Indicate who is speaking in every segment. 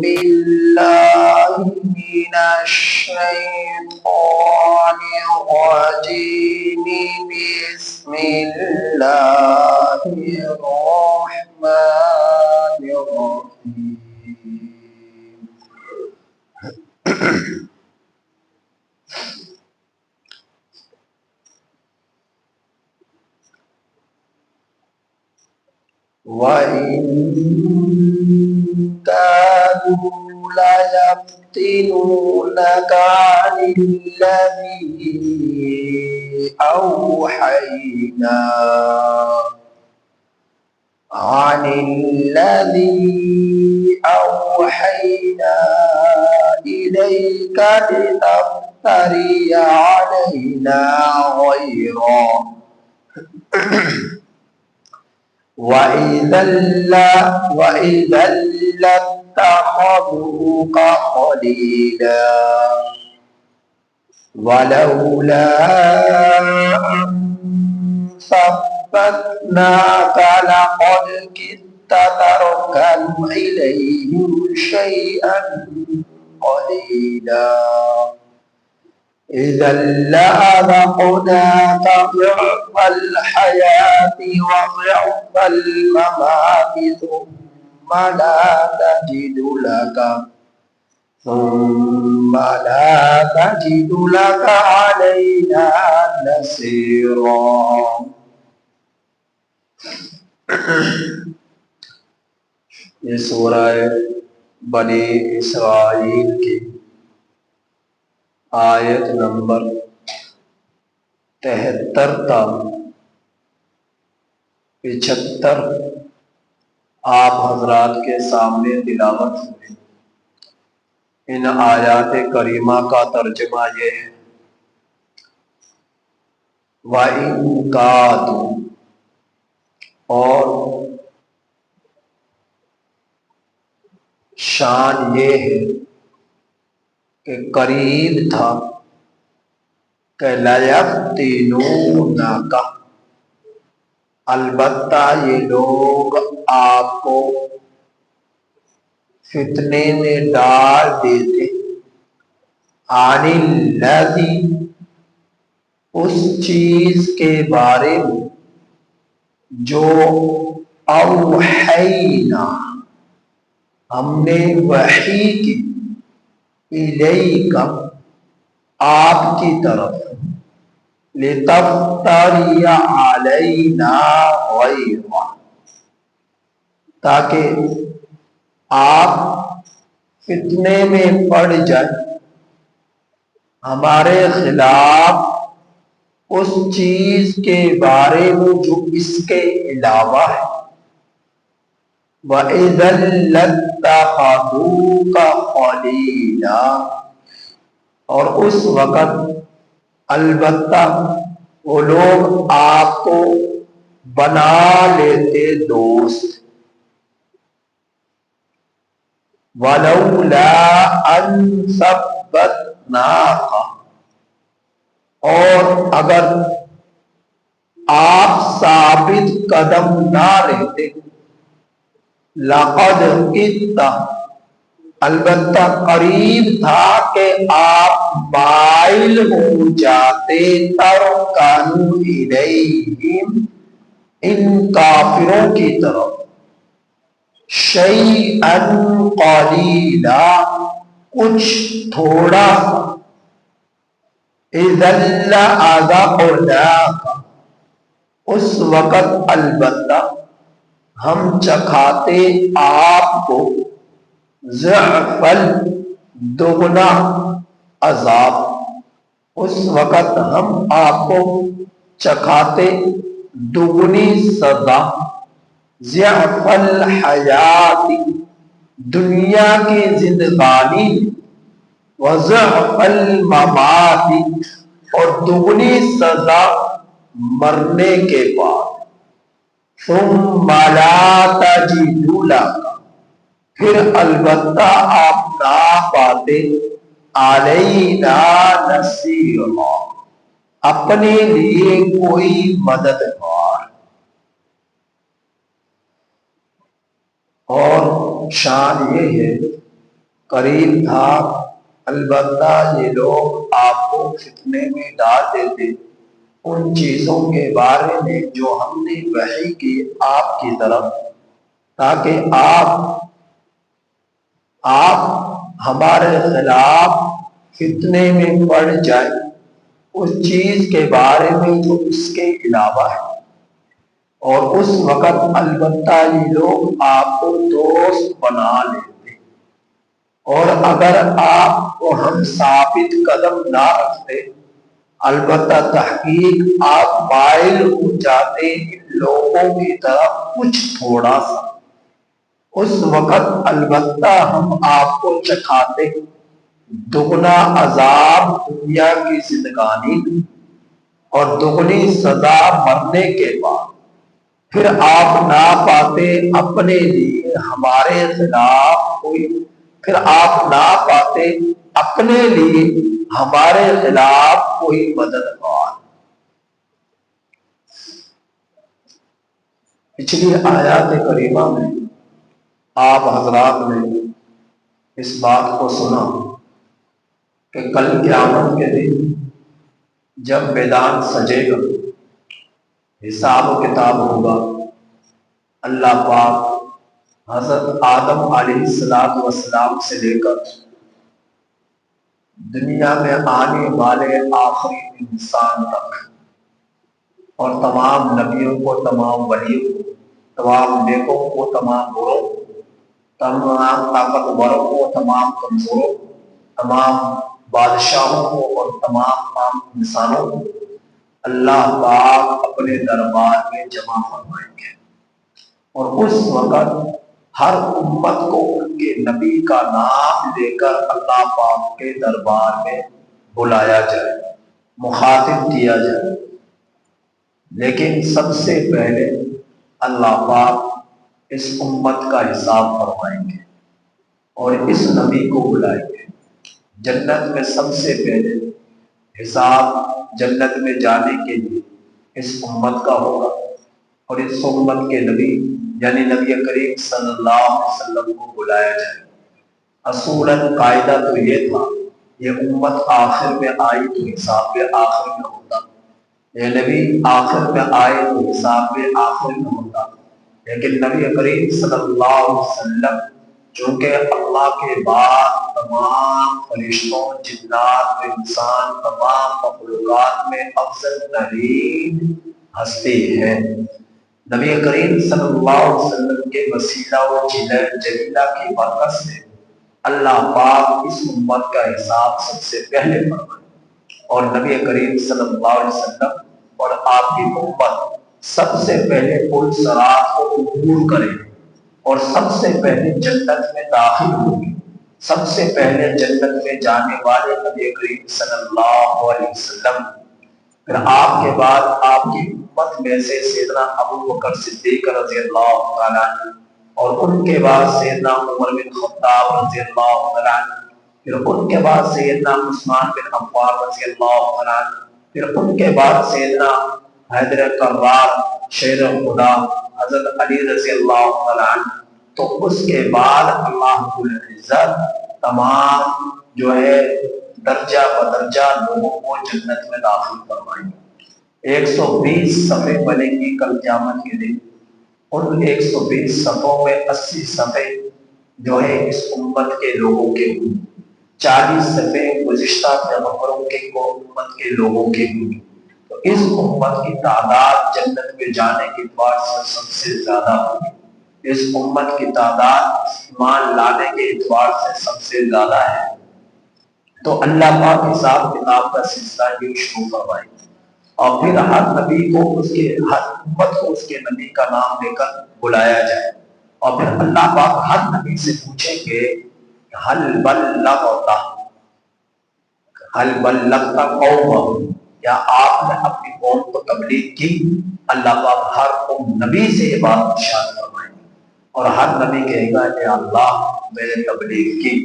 Speaker 1: بالله من الشيطان الرجيم بسم الله الرحمن الرحيم وَإِن كَادُوا لَيَفْتِنُونَكَ عن الذي أوحينا إليك لتفتري علينا غيره وإذا لاتخذوك خليلا ولولا أن ثبتناك لقد كدت تركن إليهم شيئا قليلا إذا لأذقناك ضعف الحياة وضعف الممات ثم لا تجد لك علينا نصيرا. یہ سورہ بنی اسرائیل کی آیت نمبر 73 تا 75 آپ حضرات کے سامنے تلاوت ہوئی. ان آیات کریمہ کا ترجمہ یہ ہے وَإِن كَادُوا، اور شان یہ ہے کہ قریب تھا کہ لَيَفْتِنُونَكَ، البتہ یہ لوگ آپ کو فتنے میں ڈال دیتے عن الذی، اس چیز کے بارے میں جو اوحینا، ہم نے وحی کی الیک، آپ کی طرف لتفتری علینا غیرہ، تاکہ آپ فتنے میں پڑ جائیں ہمارے خلاف اس چیز کے بارے میں جو اس کے علاوہ ہے. وَإِذًا لَاتَّخَذُوكَ خَلِيلًا، اور اس وقت البتہ وہ لوگ آپ کو بنا لیتے دوست. وَلَوْلَا أَن ثَبَّتْنَاكَ، اور اگر آپ ثابت قدم نہ رہتے، لَقَدْ كِدتَ، البتہ قریب تھا کہ آپ مائل ہو جاتے تَرْكَنُوا إِلَيْهِمْ، ان کافروں کی طرف، شَيْئًا قَلِيلًا، کچھ تھوڑا سا. إِذًا لَأَذَقْنَاكَ، اس وقت البتہ ہم چکھاتے آپ کو ضعف دگنا عذاب، اس وقت ہم آپ کو چکھاتے دگنی سزا. ضعف الحیات، دنیا کی زندگانی، وضعف الممات، اور دگنی سزا مرنے کے بعد. ثم لا تجد لك، پھر البتہ آپ نہ پاتے علینا نصیرا، اپنے لیے کوئی مددگار. اور شان یہ ہے قریب تھا، البتہ یہ لوگ آپ کو فتنے میں ڈال دیتے ان چیزوں کے بارے میں جو ہم نے وحی کی آپ کی طرف، تاکہ آپ ہمارے خلاف فتنے میں پڑ جائیں اس چیز کے بارے میں جو اس کے علاوہ ہے، اور اس وقت البتہ یہ لوگ آپ کو دوست بنا لیتے، اور اگر آپ کو ہم ثابت قدم نہ رکھتے البتہ تحقیق آپ مائل ہو جاتے ان لوگوں کی طرف کچھ تھوڑا سا، اس وقت البتہ ہم آپ کو چکھاتے دگنا عذاب دنیا کی زندگانی اور دگنی سزا مرنے کے بعد، پھر آپ نہ پاتے اپنے لیے ہمارے خلاف کوئی پھر آپ نہ پاتے اپنے لیے ہمارے خلاف کوئی مددگار۔ پچھلی آیات کریمہ میں آپ حضرات نے اس بات کو سنا کہ کل قیامت کے دن جب میدان سجے گا، حساب و کتاب ہوگا، اللہ پاک حضرت آدم علیہ السلام سے لے کر دنیا میں آنے والے آخری انسان تک اور تمام نبیوں کو، تمام ولیوں کو، تمام نیکوں کو، تمام بروں کو، تمام طاقتوروں کو، تمام کمزوروں کو، تمام بادشاہوں کو اور تمام عام انسانوں کو اللہ پاک اپنے دربار میں جمع فرمائیں گے، اور اس وقت ہر امت کو ان کے نبی کا نام لے کر اللہ پاک کے دربار میں بلایا جائے، مخاطب کیا جائے، لیکن سب سے پہلے اللہ پاک اس امت کا حساب فرمائیں گے اور اس نبی کو بلائیں گے۔ جنت میں سب سے پہلے حساب جنت میں جانے کے لیے اس امت کا ہوگا، اور اس امت کے نبی یعنی نبی کریم صلی اللہ علیہ وسلم کو بلایا جائے۔ اصولاً قاعدہ تو یہ تھا، یہ امت آخر میں آئی تو حساب بھی آخر میں ہوتا، یہ نبی آخر میں آئے تو حساب بھی آخر میں ہوتا، لیکن نبی کریم صلی اللہ علیہ وسلم چونکہ اللہ کے بعد تمام فرشتوں، جنات، انسان، تمام مخلوقات میں افضل ترین ہستی ہے، نبی کریم صلی اللہ علیہ وسلم کے وسیلہ و جلیلہ کی برکت سے اللہ پاک اس امت کا حساب سب سے پہلے فرمائے، اور نبی کریم صلی اللہ علیہ وسلم اور آپ کی امت سب سے پہلے پل صراط کو عبور کرے اور سب سے پہلے جنت میں داخل ہوگی، سب سے پہلے جنت میں جانے والے نبی کریم صلی اللہ علیہ وسلم، پھر آپ کے بعد آپ کی امت میں سے سیدنا ابو بکر صدیق رضی اللہ تعالیٰ عنہ، اور ان کے بعد سیدنا عمر بن خطاب رضی اللہ تعالیٰ عنہ، پھر ان کے بعد سیدنا عثمان بن عفان رضی اللہ تعالیٰ عنہ، پھر ان کے بعد سیدنا حیدر کرار شیر خدا حضرت علی رضی اللہ تعالیٰ عنہ، تو اس کے بعد اللہ العزت تمام جو ہے درجہ بدرجہ لوگوں کو جنت میں داخل فرمائیں گے۔ 120 صفحے بنے گی کل قیامت کے دن، ان 120 صفوں میں 80 صفحے جو ہے اس امت کے لوگوں کے ہوں، 40 صفحے گزشتہ پیغمبروں کے امت کے لوگوں کے ہوں، تو اس امت کی تعداد جنت میں جانے کے بعد سب سے زیادہ ہوگی، اس امت کی تعداد ایمان لانے کے اعتبار سے سب سے زیادہ ہے، تو اللہ پاک حساب کتاب کا سلسلہ یہ شروع فرمائے، اور پھر ہر نبی کو اس کے ہر امت کو اس کے نبی کا نام لے کر بلایا جائے، اور پھر اللہ پاک ہر نبی سے پوچھیں گے حل بلغت قوم، کیا آپ نے اپنی قوم کو تبلیغ کی؟ اللہ پاک ہر نبی سے یہ بات ارشاد فرمائیں گے، اور ہر نبی کہے گا کہ اللہ میں نے تبلیغ کی۔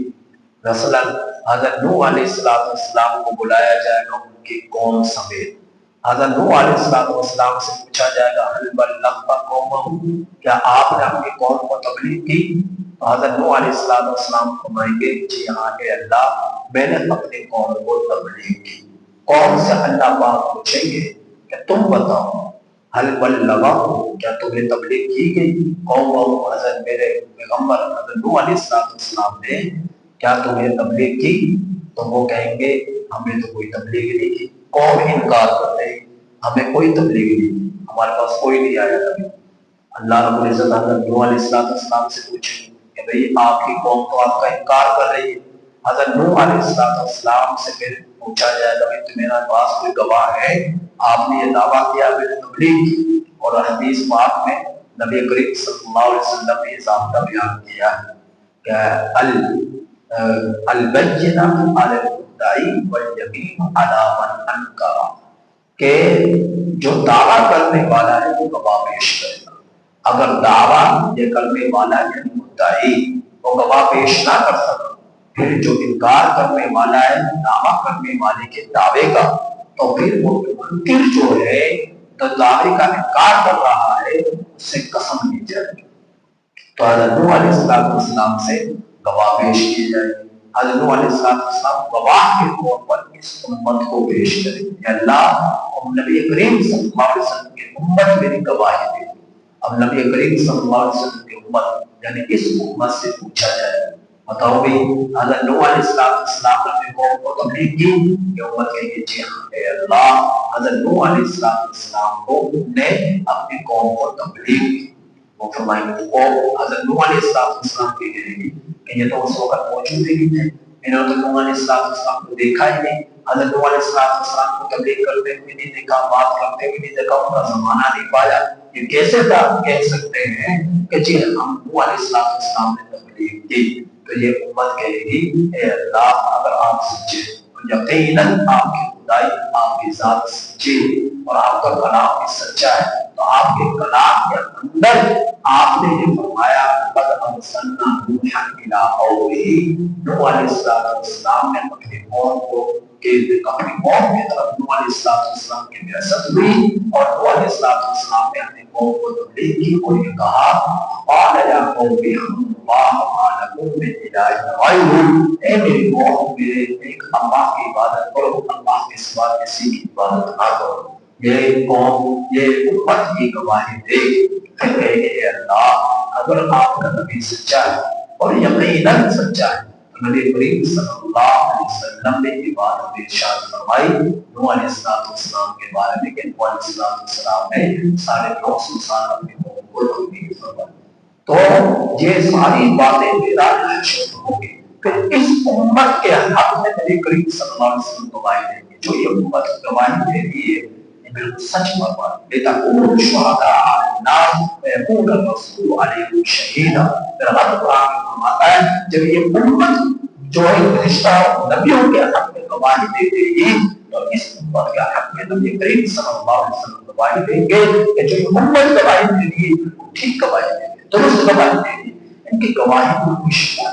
Speaker 1: مثلا حضرت نوح علیہ السلام کو بلایا جائے گا ان کی قوم سمیت، حضرت نوح علیہ السلام سے پوچھا جائے گا هل بلغت قومہ، کیا آپ نے اپنی قوم کو تبلیغ کی؟ تو حضرت نوح علیہ السلام فرمائیں گے جی ہاں اے اللہ، میں نے اپنی قوم کو تبلیغ کی۔ قوم سے اللہ پاک پوچھیں گے کہ تم بتاؤ حل بلغا، کیا تمہیں تبلیغ کی گئی؟ قوم حضرت میرے پیغمبر حضرت نوح علیہ السلام نے کیا تمہیں تبلیغ کی؟ تو وہ کہیں گے ہمیں تو کوئی تبلیغ نہیں کی۔ قوم انکار کرتے ہیں ہمیں کوئی تبلیغ نہیں کی، ہمارے پاس کوئی نہیں آیا کبھی۔ اللہ رب العزت حضرت نوح علیہ السلام سے پوچھیں کہ بھئی آپ کی قوم تو آپ کا انکار کر رہی ہے۔ حضرت نوح علیہ السلام سے پھر پوچھا جائے گا کہ میرا پاس کوئی گواہ ہے؟ آپ نے یہ دعویٰ کیا میں نے تبلیغ کی، اور حدیث پاک میں نبی کریم صلی اللہ علیہ وسلم نے یہ ضابطہ بیان کیا ہے کہ البینہ علی المدعی والیمین علی من انکر، کہ جو دعویٰ کرنے والا ہے وہ گواہ پیش کرے گا۔ اگر دعویٰ یہ کرنے والا یعنی مدعی وہ گواہ پیش نہ کر سکا، پھر جو انکار کرنے والا ہے دعویٰ کرنے والے کے دعوے کا، تو پھر وہ منکر جو ہے تو دعوے کا انکار کر رہا ہے اس سے قسم لی جائے گی۔ تو حضرت نوح علیہ السلام سے گواہ پیش کیے جائے۔ حضرت نوح علیہ السلام گواہ کے طور پر اس امت کو پیش کریں کہ اللہ نبی کریم صلی اللہ علیہ وسلم کی امت میری گواہی دے۔ اب نبی کریم صلی اللہ علیہ وسلم کی امت یعنی اس امت سے پوچھا جائے بتاؤ بھی حضرت نوح علیہ السلام نے قوم کو تبلیغ کی؟ کہ امت کہے گی جی ہاں اے اللہ، حضرت نوح علیہ السلام کو نے اپنی قوم کو تبلیغ کی۔ وہ فرمائیں گے قوم حضرت نوح علیہ السلام کی کہے گی کہ یہ تو اس وقت موجود ہی نہیں تھے، میں نے تو نوح علیہ السلام کو دیکھا ہی نہیں، حضرت نوح علیہ السلام کو تبلیغ کرتے ہوئے نہیں دیکھا، بات کرتے ہوئے نہیں دیکھا، ان کا زمانہ نہیں پایا۔ یہ کیسے کہہ سکتے ہیں کہ جی ہم نوح علیہ السلام نے تبلیغ کی؟ تو یہ امت کہے گی اے اللہ اگر آپ سچے یقیناً آپ کی خدائی آپ کی ذات سچی اور آپ کا کلام بھی سچا ہے، تو آپ کے کلام کے اندر آپ نے یہ فرمایا قد ارسلنا نوحا الی قومہ، نوح علیہ السلام نے اپنی قوم کو اپنی قوم کی طرف نوح علیہ السلام کی بعثت ہوئی، اور نوح علیہ السلام نے اپنی قوم کو تبلیغ کی اور یہ کہا قال یا قوم اللہ ما لکم من الہ غیرہ، اے میری قوم میرے ایک اللہ کی عبادت کرو، اللہ کے سوا کسی کی عبادت نہ کرو۔ یہ قوم یہ امت کی گواہی دے کہ اے اللہ اگر آپ کا نبی سچا ہے اور یقیناً سچا ہے تو نبی کریم صلی اللہ علیہ وسلم نے یہ بات ارشاد فرمائی نوح علیہ السلام کے بارے میں کہ نوح علیہ السلام نے 950 سال اپنی قوم کو تبلیغ فرمائی۔ تو یہ ساری باتیں میرا شروع ہوگی، پھر اس امت کے حق میں نبی کریم صلی اللہ علیہ وسلم گواہی دیں گے۔ جو یہ امت گواہی دے رہی ہے یہ بالکل سچ بات ہے۔ لِتَكُونُوا شُهَدَاءَ عَلَى النَّاسِ وَيَكُونَ الرَّسُولُ عَلَيْكُمْ شَهِيدًا۔ پھر رب قرآن میں فرماتا ہے جب یہ امت جو ہے رشتہ نبیوں کے حق میں گواہی دے دے گی تو اس امت کے حق میں نبی کریم صلی اللہ علیہ وسلم گواہی دیں گے کہ جو یہ امت گواہی دے رہی ہے ٹھیک گواہی دے گی، درست گواہی دے رہی ہے، ان کی گواہی میں کوئی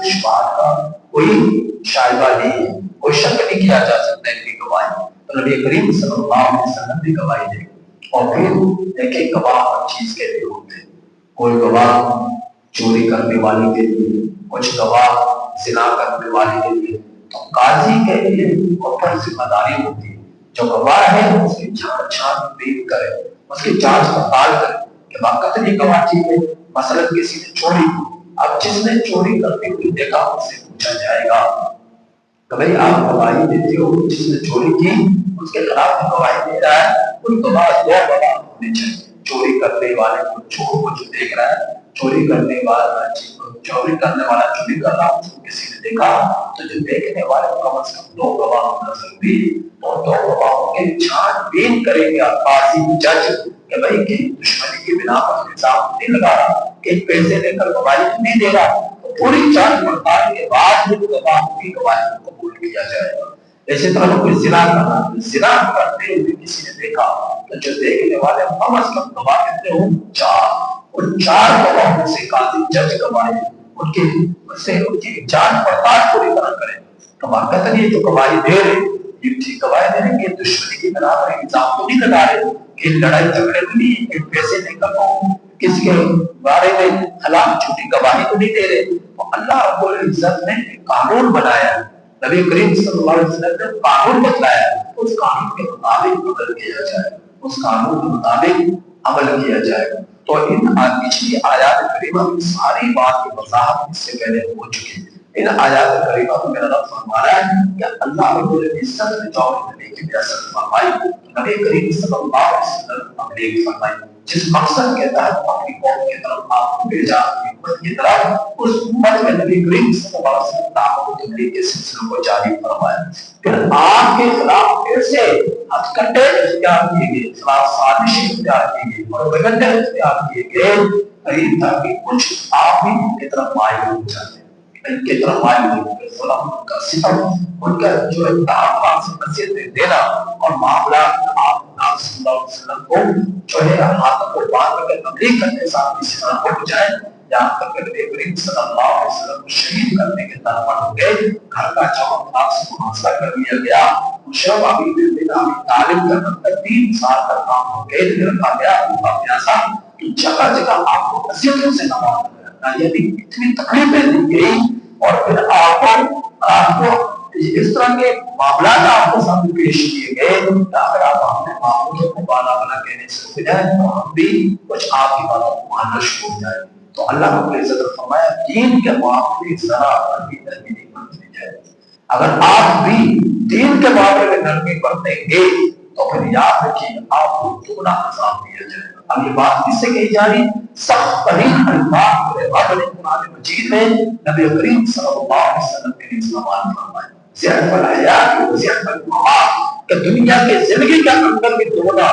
Speaker 1: شبہات کا کوئی شائبہ نہیں ہے، کوئی شک نہیں کیا جا سکتا ان کی گواہی۔ تو نبی کریم صلی اللہ علیہ وسلم بھی گواہی دے گی۔ اور پھر دیکھیں گواہ ہر چیز کے لیے ہوتے ہیں، کوئی گواہ چوری کرنے والے کے لیے، کچھ گواہ زنا کرنے والے کے لیے، تو قاضی کے لیے اوپر ذمہ داری ہوتی ہے جو گواہ ہے اس کی چھان بین کرے، اس کی جانچ پڑتال کرے کہ واقعی یہ گواہ ٹھیک ہے۔ مثلا کسی نے چوری کی، اب جس نے چوری کرتے ہوئے دیکھا اس سے پوچھا جائے گا کہ بھائی آپ گواہی دیتے ہو، جس نے چوری کی اس کے خلاف گواہی دے رہا ہے، ان کے بعد دو گواہ ہونے چاہیے۔ چوری کرنے والے کو چور کو جو دیکھ رہا ہے، چوری کرنے والا چوری کر رہا اس کو کسی نے دیکھا تو جو دیکھنے والے کم از کم دو گواہ ہونا ضروری ہے، اور دو گواہوں کے چھان بین کریں گے قاضی جج کہ بھائی کہ دشمنی کی بنا پر الزام نہیں لگا رہا، کہ پیسے دے کر گواہی نہیں دے رہا، تو پوری جانچ پڑتال کے بعد گواہوں کی گواہی کو قبول کیا جائے گا۔ اسی طرح کوئی زنا کرنا، زنا کرتے ہوئے کسی نے دیکھا تو جو دیکھنے والے کم از کم گواہ کہتے ہوں چار، اور چار گواہوں سے قاضی جج گواہی ان کی جانچ پڑتال پوری طرح کرے تو واقعی یہ جو گواہی دے رہے یہ ٹھیک گواہی دے رہے کہ دشمنی کی طرح پر الزام تو نہیں لگا رہے کہ لڑائی جھگڑے تو نہیں کہ پیسے نہیں کماؤ کسی کے بارے میں خلاف جھوٹی گواہی تو نہیں دے رہے. تو اللہ رب العزت نے قانون بنایا, نبی کریم صلی اللہ علیہ وسلم نے قانون بتلایا, اس قانون کے مطابق عمل کیا جائے, اس قانون کے مطابق عمل کیا جائے. تو ان پچھلی آیات کریمہ میں ساری بات کی وضاحت اس سے پہلے ہو چکی ہے. ان آیات کریمہ میں میرا رب فرما رہا ہے کہ اللہ رب العزت نے جو نبی کی بعثت فرمائی, نبی کریم صلی اللہ علیہ وسلم تبلیغ فرمائی, جس مقصد کے تحت اپنی قوم کی طرف آپ کو بھیجا, امت کی طرف, اس امت میں نبی کریم صلی اللہ علیہ وسلم دعوت و تبلیغ کے سلسلے کو جاری فرمایا. پھر آپ کے خلاف ایسے ہتھ کنڈے اختیار کیے گئے, خلاف سازشیں اختیار کی گئی, اور وگنڈے اختیار کیے گئے, تاکہ کچھ آپ بھی ان کی طرف مائل ہو جاتے, ان کی طرف مائل ہو گئے. ظلم کا ستم, ان کا جو اتحاد سے نصیحتیں دینا اور معاملہ آپ صلی اللہ علیہ وسلم کو جو ہے ہاتھوں کو باندھ کر تبلیغ کرنے ساتھ کسی طرح ہو جائے, یہاں تک کہ نبی کریم صلی اللہ علیہ وسلم کو شہید کرنے کے طرف ہو گئے. گھر کا چوک سے محاصرہ کر لیا گیا. مشرف ابی بن ابی طالب کا 3 سال کا کام ہو گئے, رکھا گیا. پیاسا جگہ جگہ آپ کو نصیحتوں سے نوازا گیا, یعنی اتنی تکلیفیں دی گئی, اور پھر آپ کو اس طرح کے معاملات آپ کو سامنے پیش کیے گئے کہ اگر آپ اپنے معمولوں کو بالا بنا کہنے سے رک جائیں تو ہم بھی کچھ آپ کی باتوں کو ماننا شروع ہو جائیں. تو اللہ رب العزت نے فرمایا دین کے معاملے ذرا بھی نرمی نہیں برتنی جائے. اگر آپ بھی دین کے معاملے میں نرمی برتیں گے تو پھر یاد رکھیے آپ کو دگنا عذاب دیا جائے گا. اب یہ بات کس سے کہی جا رہی؟ سخت ترین الفاظ رب نے قرآن مجید میں نبی کریم صلی اللہ علیہ وسلم کے لیے استعمال فرمایا. صحت الحیات و صحت الممات, کہ دنیا کے زندگی کے اندر بھی دوہرا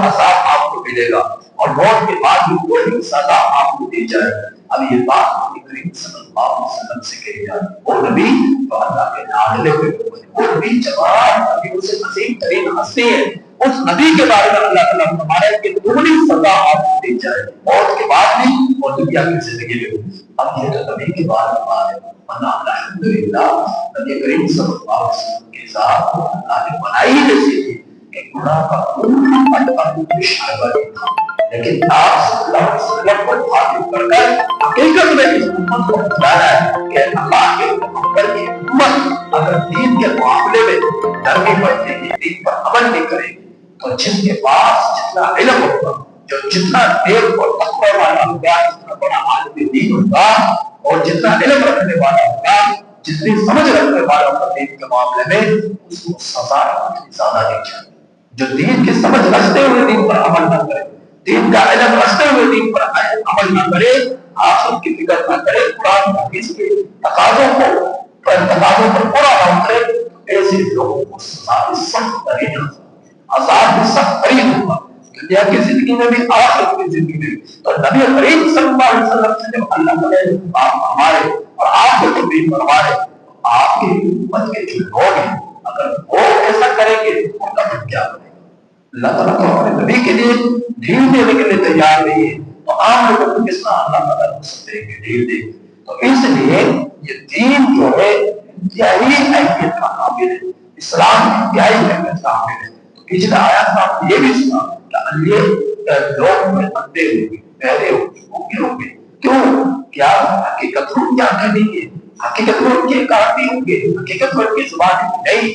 Speaker 1: عذاب آپ کو ملے گا, اور موت کے بعد بھی وہی سزا آپ کو دی جائے گی. اب یہ بات نبی کریم صلی اللہ علیہ وسلم سے کہی جا رہی ہے. وہ نبی تو اللہ کے نازلے ہوئے, وہ نبی جوان نبیوں سے عظیم ترین ہستی ہے. اس نبی کے بارے میں اللہ تعالیٰ فرما رہا ہے کہ دگنی سزا آپ کو دی جائے گی موت کے بعد بھی اور دنیا کی زندگی میں. اب یہ تو نبی کے بارے میں بات ہے. الحمدللہ نبی کریم صلی اللہ علیہ وسلم کے ساتھ اللہ نے بنائی ایسی تھی کہ گناہ کا کوئی اشارہ نہیں تھا, لیکن آپ صلی اللہ علیہ وسلم کو مخاطب کر کر حقیقت میں اس امت کو بتایا ہے کہ اللہ کے پیغمبر کی امت اگر دین کے معاملے میں نرمی برتے گی, دین پر عمل نہیں کرے گی, تو جس کے پاس جتنا علم ہوگا, جو جتنا نیک اور تقوی والا ہوگا, جتنا بڑا عالم دین ہوگا, اور جتنا علم رکھنے والا ہوگا, جتنی سمجھ رکھنے والا ہوگا دین کے معاملے میں, اس کو سزا اتنی زیادہ دی جائے. جو دین کی سمجھ رکھتے ہوئے دین پر عمل نہ کرے, دین کا علم رکھتے ہوئے دین پر عمل نہ کرے, آخرت کی فکر نہ کرے, قرآن حدیث کے تقاضوں پر پورا نہ کرے, ایسے لوگوں کو سزا سخت ترین عذاب بھی سخت ترین ہوگا دنیا کی زندگی میں بھی آخرت کی زندگی میں. تو نبی کریم صلی اللہ علیہ وسلم سے جب اللہ نے آپ ہمارے اور آپ کو تبلیغ فرمائے, آپ کی امت کے جو لوگ ہیں اگر وہ ایسا کریں گے تو اللہ پھر کیا کرے گا؟ اللہ تعالیٰ تو اپنے نبی کے لیے ڈھیل دینے کے لیے تیار نہیں ہے, تو عام لوگوں کو کس طرح اللہ تعالیٰ دیں گے, ڈھیل دیں گے. تو اس لیے یہ دین جو ہے انتہائی اہمیت کا قابل ہے, اسلام انتہائی اہمیت کا قابل ہے. پچھلا آیات میں آپ نے یہ بھی سنا کہ یہ لوگ میں اندھے ہوں گے, بہرے ہوں گے, کیوں؟ کیا حقیقت ان کی آنکھیں نہیں ہے, حقیقت میں ان کے کان نہیں ہوں گے, حقیقت میں ان کی زبان نہیں.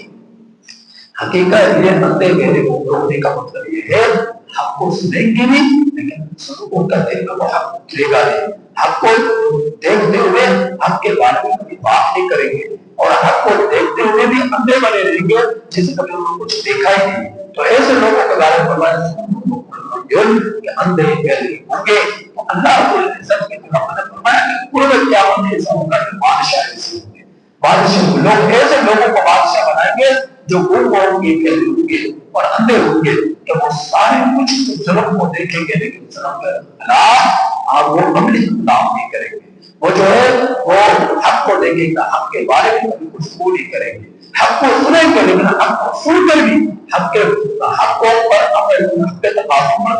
Speaker 1: حقیقت یہ اندھے بہرے کو روکنے کا مطلب یہ ہے حق کو سنیں گے بھی, لیکن سنوں کرتے ہوئے وہ حق چلے گا نہیں, حق کو دیکھتے ہوئے حق کے بارے میں کبھی بات نہیں کریں گے, اور حق کو دیکھتے ہوئے بھی اندھے بنے رہیں گے جسے کبھی انہوں نے کچھ دیکھا ہی نہیں. تو ایسے لوگوں کے بارے میں کہ اندھے بہرے ہوں گے. تو اللہ رب العزت کے پیغمبر نے فرمایا کہ قرب قیامت ایسا ہوگا کہ بادشاہ ایسے ہوں گے, بادشاہ لوگ ایسے لوگوں کو بادشاہ بنائیں گے جو گم ہوں گے, بہرے ہوں گے اور اندھے ہوں گے, کہ وہ سارے کچھ ظلم کو دیکھیں گے لیکن ظلم کے خلاف آپ وہ عملی اقدام نہیں کریں گے. وہ جو ہے وہ حق کو دیکھیں گے, حق کے بارے میں کبھی کچھ قبول نہیں کریں گے, حق کو سنیں گے لیکن حق کو سن کر بھی حق پر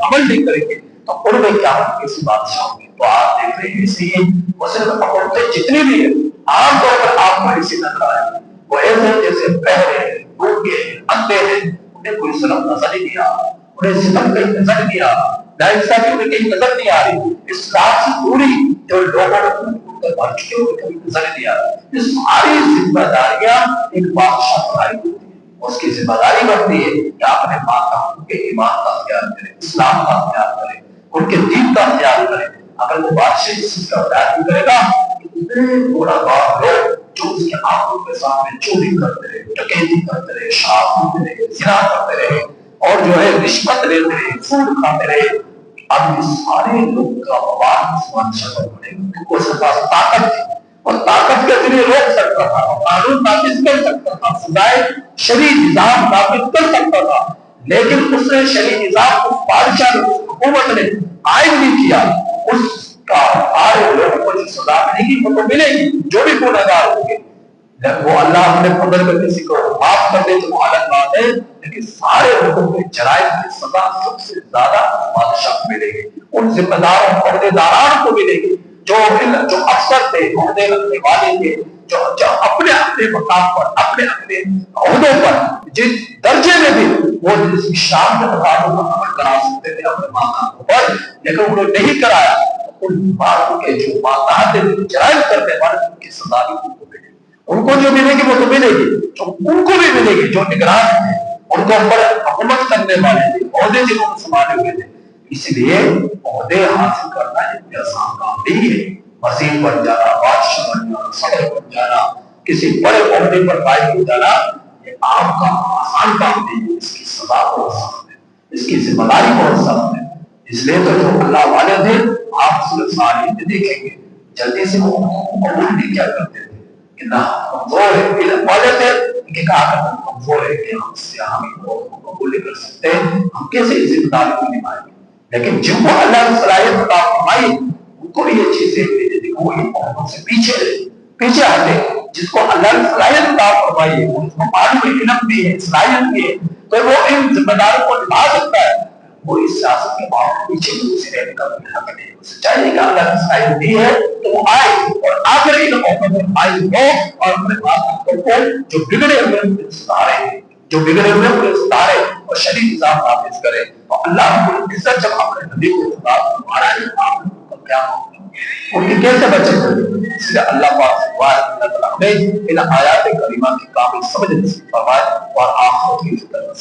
Speaker 1: عمل نہیں کریں گے. تو قرب قیامت کسی بادشاہ ہوگی. تو آپ دیکھ رہے ہیں اسی مسلم حکومتیں جتنی بھی ہیں عام طور پر آپ کو اسی نظر آئے, وہ ایسے جیسے بہرے گونگے اندھے ہیں، انہیں کوئی ظلم نظر نہیں آ رہا، انہیں ستم کہیں نظر نہیں آ رہا، ناانصافی انہیں کہیں نظر نہیں آ رہی، اسلام سے دوری جو لوگوں نے بھر چکے ہوئے کہیں نظر نہیں آ رہا۔ یہ ساری ذمہ داریاں ایک بادشاہ پر عائد ہوتی ہیں، اس کی ذمہ داری بنتی ہے کہ اپنے ماتا ان کے ایمان کا خیال کرے، اسلام کا خیال کرے، ان کے دین کا خیال کرے۔ اگر وہ بادشاہ اس چیز کا خیال نہیں کرے گا، اتنے بڑا باپ ہے جو اس کے آنکھوں کے سامنے چوری کرتے رہے، ڈکیتی کرتے رہے، شراب پیتے رہے، زنا کرتے رہے اور جو ہے رشوت لیتے رہے، سود کھاتے رہے، اب یہ سارے لوگ کا وبال مسلمان شکل بنے گا کیونکہ اس کے پاس طاقت تھی اور طاقت کے ذریعے روک سکتا تھا، قانون نافذ کر سکتا تھا، سزائے شرعی نظام نافذ کر سکتا تھا، لیکن اس نے شرعی نظام کو بادشاہ نے، حکومت نے عائد نہیں کیا۔ اس کا سارے لوگوں کو جو سزا ملے گی وہ تو ملے گی، جو بھی گنہگار ہوں گے، وہ اللہ اپنے فضل میں کسی کو معاف کر دے تو وہ الگ بات ہے، لیکن سارے لوگوں کے جرائم کی سزا سب سے زیادہ بادشاہ کو ملے گی، ان ذمہ داروں عہدے داران کو ملے گی جو افسر تھے، عہدے رکھنے والے تھے، جو اپنے اپنے مقام پر، اپنے اپنے عہدوں پر جس درجے میں بھی وہ جس شان کے مطابق عمل کرا سکتے تھے اپنے مقام پر، لیکن انہوں نے نہیں کرایا، ان باتوں کے جو ماتحت جرائم کرنے والے ان کی سزا بھی ان کو ملے گی، ان کو جو ملے گی وہ تو ملے گی، ان کو بھی ملے گی جو نگران تھے، ان کو اوپر حکومت کرنے والے تھے، عہدے جنہوں نے سنبھالے ہوئے تھے۔ اس لیے عہدے حاصل کرنا ایک آسان کام نہیں ہے، وزیر بن جانا، بادشاہ بن جانا، صدر بن جانا، کسی بڑے عہدے پر قائم ہو جانا، یہ عام کام، آسان کام نہیں ہے، اس کی سزا بہت سخت ہے، اس کی ذمہ داری بہت سخت ہے۔ اس لیے تو جو اللہ والے تھے آپ صورت صالحین میں دیکھیں گے جلدی سے وہ قبول نہیں کیا کرتے تھے کہ نہ کمزور ہے، علم والے تھے کہ کہا کرتے کمزور ہے کہ ہم سے ہم قبول نہیں کر سکتے، ہم کیسے اس ذمہ داری کو نبھائیں گے۔ لیکن جن کو اللہ نے صلاحیت عطا فرمائی ان کو یہ چیزیں دے دی، وہ ان قوموں سے پیچھے ہٹے۔ جس کو اللہ نے صلاحیت عطا فرمائی ہے، اس کو معلوم علم بھی ہے، صلاحیت بھی ہے، تو وہ ان ذمہ داروں کو نبھا سکتا ہے۔ وہ اس سیاست کے بعد پیچھے سے رہنے کا کوئی حق نہیں، اسے چاہیے کہ اللہ نے صلاحیت دی ہے تو وہ آئے اور آخر ان قوموں میں حائز ہو اور اپنے باتوں کو جو بگڑے ہوئے ان سدھارے، جو بگڑے ہوئے انہیں سدھارے اور شرعی نظام نافذ کرے۔ اور اللہ رب العزت جب اپنے نبی کو خطاب فرمایا ہے آپ لوگوں کا کیا ہوگا، ان کی کیسے بچت ہوگی؟ اس لیے اللہ پاک سے دعا ہے اللہ تعالیٰ ہمیں ان آیات کریمہ کی کامل سمجھ نصیب فرمائے اور آخرت کی فکر نصیب